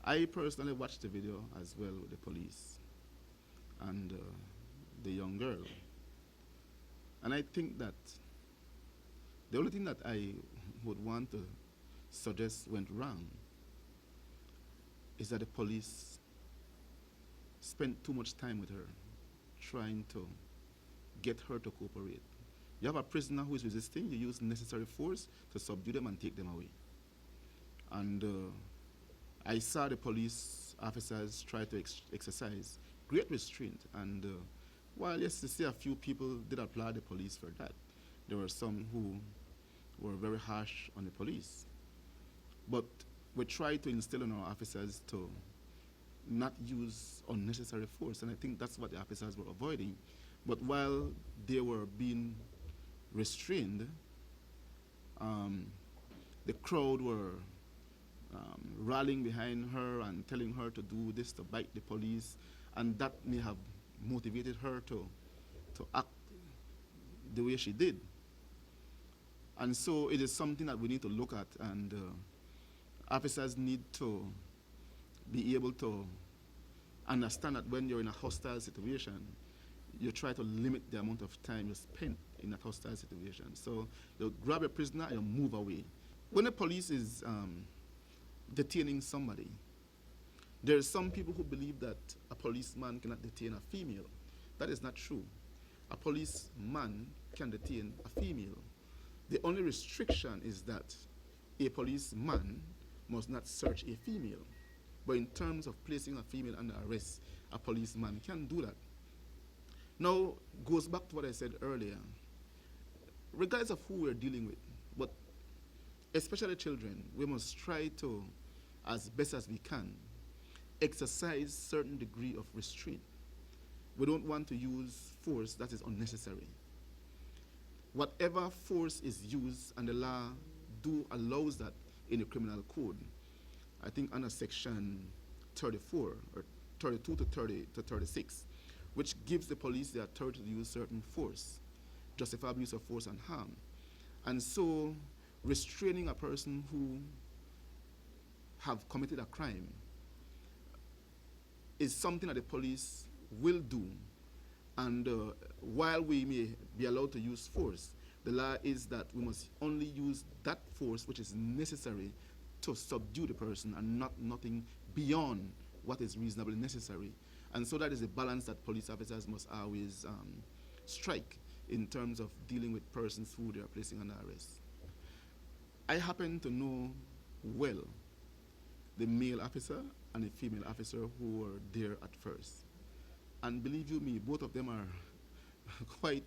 I personally watched the video as well with the police and the young girl. And I think that the only thing that I would want to suggest went wrong is that the police spent too much time with her trying to get her to cooperate. You have a prisoner who is resisting, you use necessary force to subdue them and take them away. And I saw the police officers try to exercise great restraint. And while yes, to see a few people did applaud the police for that, there were some who were very harsh on the police. But we try to instill in our officers to not use unnecessary force, and I think that's what the officers were avoiding. But while they were being restrained, the crowd were rallying behind her and telling her to do this, to bite the police, and that may have motivated her to act the way she did. And so it is something that we need to look at, and officers need to be able to understand that when you're in a hostile situation, you try to limit the amount of time you spend in a hostile situation. So you grab a prisoner and you move away. When the police is detaining somebody, there are some people who believe that a policeman cannot detain a female. That is not true. A policeman can detain a female. The only restriction is that a policeman must not search a female. But in terms of placing a female under arrest, a policeman can do that. Now, goes back to what I said earlier. Regardless of who we're dealing with, but especially children, we must try to, as best as we can, exercise certain degree of restraint. We don't want to use force that is unnecessary. Whatever force is used, and the law allows that in the criminal code, I think under section 34 or 32 to 30 to 36, which gives the police the authority to use certain force, justifiable use of force and harm. And so restraining a person who have committed a crime is something that the police will do. And while we may be allowed to use force, the law is that we must only use that force which is necessary to subdue the person, and nothing beyond what is reasonably necessary. And so that is a balance that police officers must always strike in terms of dealing with persons who they are placing under arrest. I happen to know well the male officer and the female officer who were there at first. And believe you me, both of them are quite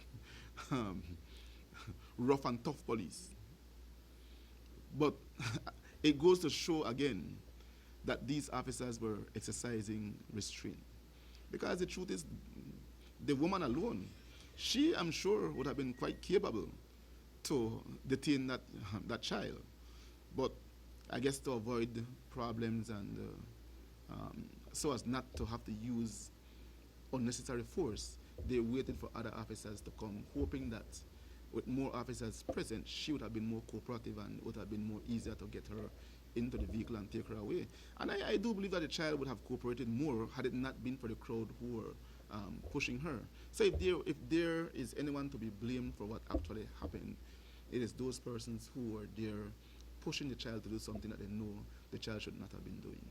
rough and tough police. But it goes to show again that these officers were exercising restraint. Because the truth is, the woman alone, she, I'm sure, would have been quite capable to detain that child. But I guess to avoid problems and so as not to have to use unnecessary force, they waited for other officers to come, hoping that with more officers present, she would have been more cooperative and would have been more easier to get her into the vehicle and take her away. And I do believe that the child would have cooperated more had it not been for the crowd who were pushing her. So if there is anyone to be blamed for what actually happened, it is those persons who were there pushing the child to do something that they know the child should not have been doing.